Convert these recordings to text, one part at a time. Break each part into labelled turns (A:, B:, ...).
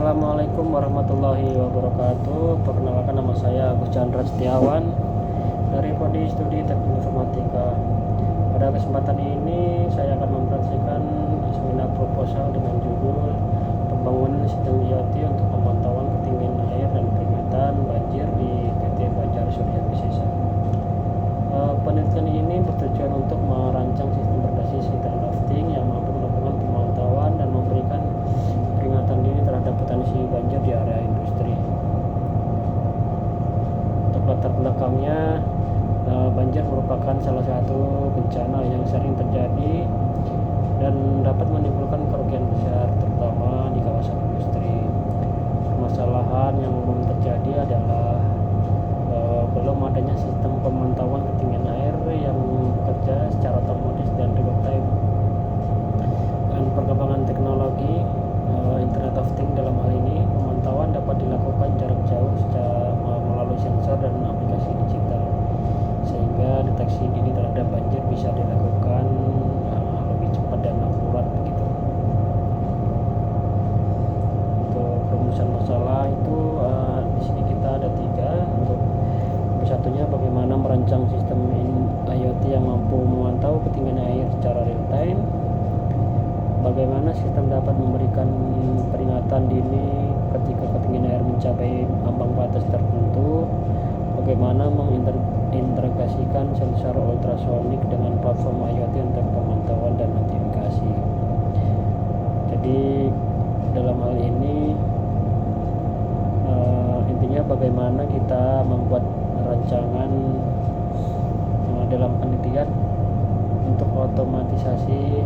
A: Assalamualaikum warahmatullahi wabarakatuh. Perkenalkan, nama saya Agus Chandra Setiawan dari Prodi Studi Teknik Informatika. Pada kesempatan ini saya akan mempresentasikan seminar proposal dengan judul Pembangunan Sistem IoT untuk Pemantauan Ketinggian Air dan Peringatan Banjir di PT Banjar Surya Wisesa. Penelitian ini bertujuan untuk merancang sistem berbasis internet drafting yang mampu melakukan pemantauan dan memberikan peringatan dini terhadap potensi banjir di area industri. Untuk latar belakangnya, banjir merupakan salah satu bencana yang sering terjadi dan dapat menimbulkan kerugian besar, terutama di kawasan industri. Permasalahan yang umum terjadi adalah belum adanya sistem pemantauan ketinggian air yang bekerja secara otomatis dan real time. Dengan perkembangan teknologi Internet of Things dalam hal ini, pemantauan dapat dilakukan jarak jauh melalui sensor dan aplikasi digital, sehingga deteksi dini terhadap banjir bisa dilakukan lebih cepat dan akurat begitu. Untuk perumusan masalah itu di sini kita ada 3. Untuk satunya, bagaimana merancang sistem IoT yang mampu memantau ketinggian air secara real time. Bagaimana sistem dapat memberikan peringatan dini ketika ketinggian air mencapai ambang batas tertentu. Bagaimana mengintegrasikan sensor ultrasonik dengan platform IoT untuk pemantauan dan notifikasi. Jadi dalam hal ini intinya bagaimana kita membuat rancangan dalam penelitian untuk otomatisasi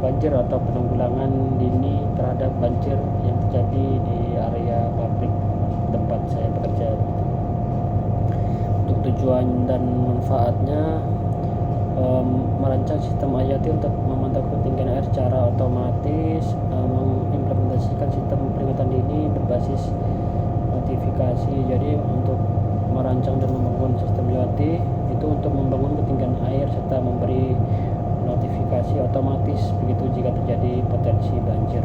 A: banjir atau penanggulangan dini terhadap banjir yang terjadi di area pabrik tempat saya bekerja. Untuk tujuan dan manfaatnya, merancang sistem IoT untuk memantau ketinggian air secara otomatis, mengimplementasikan sistem peringatan dini berbasis notifikasi. Jadi untuk merancang dan membangun sistem IoT itu untuk membangun ketinggian air serta memberi notifikasi otomatis begitu jika terjadi potensi banjir.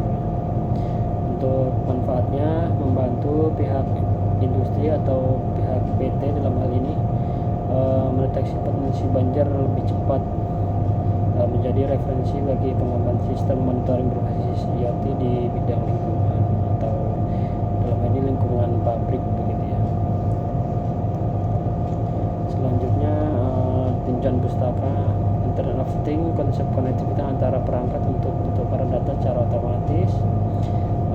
A: Untuk manfaatnya, membantu pihak industri atau pihak PT dalam hal ini mendeteksi potensi banjir lebih cepat, menjadi referensi bagi pengembangan sistem monitoring berbasis IoT di bidang lingkungan atau dalam hal ini lingkungan pabrik begitu ya. Selanjutnya, tinjauan pustaka Internet of Things, konsep konektivitas antara perangkat untuk pertukaran data secara otomatis.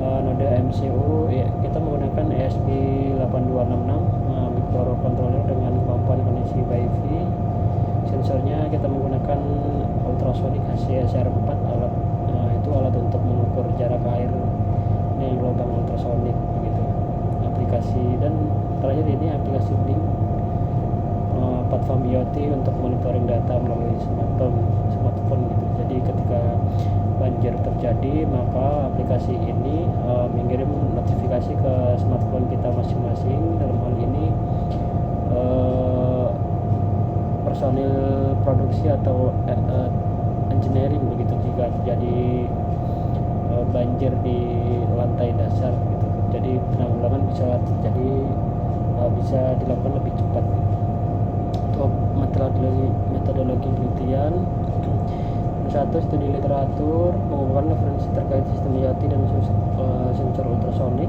A: Node MCU kita menggunakan ESP8266 microcontroller dengan kemampuan koneksi Wi-Fi. Sensornya kita menggunakan ultrasonic HCSR4 alat itu alat untuk mengukur jarak air dengan gelombang ultrasonic begitu. Aplikasi dan terakhir ini aplikasi Blink, platform IoT untuk monitoring data melalui smartphone gitu. Jadi ketika banjir terjadi, maka aplikasi ini mengirim notifikasi ke smartphone kita masing-masing. Dalam hal ini personil produksi atau engineering begitu jika terjadi banjir di lantai dasar gitu. Jadi penanggulangan bisa dilakukan lebih cepat. Untuk metodologi penelitian, 1. Studi literatur mengumpulkan referensi terkait sistem IoT dan sensor ultrasonik,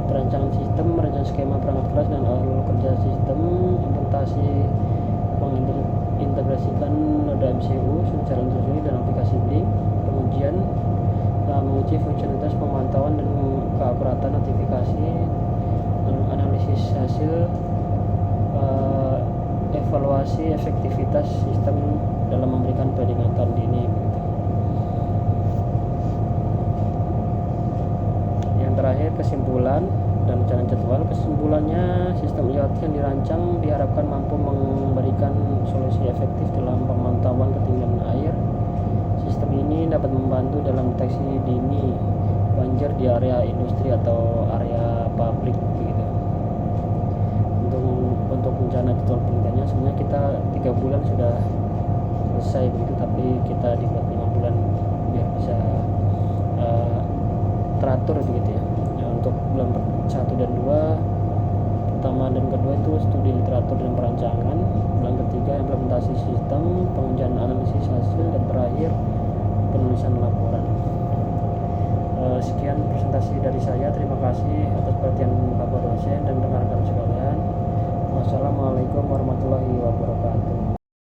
A: perancangan sistem, merancang skema perangkat kelas dan alur kerja sistem, implementasi mengintegrasikan node MCU, sensor ultrasonik dan aplikasi Blink, pengujian, menguji fungsionalitas pemantauan dan keakuratan notifikasi, analisis hasil, evaluasi efektivitas sistem dalam memberikan peringatan dini begitu. Yang terakhir, kesimpulan dan rencana jadwal. Kesimpulannya, sistem IoT yang dirancang diharapkan mampu memberikan solusi efektif dalam pemantauan ketinggian air. Sistem ini dapat membantu dalam deteksi dini banjir di area industri atau area pabrik begitu. Untuk rencana jadwal penelitiannya sebenarnya kita 3 bulan sudah selesai begitu, tapi kita dibuat 5 bulan biar bisa teratur literatur begitu ya. Untuk bulan 1 dan 2, pertama dan kedua itu studi literatur dan perancangan, bulan ketiga implementasi sistem, pengujian analisis hasil, dan terakhir penulisan laporan. Sekian presentasi dari saya. Terima kasih atas perhatian Bapak dosen dan rekan-rekan sekalian. Wassalamualaikum warahmatullahi wabarakatuh.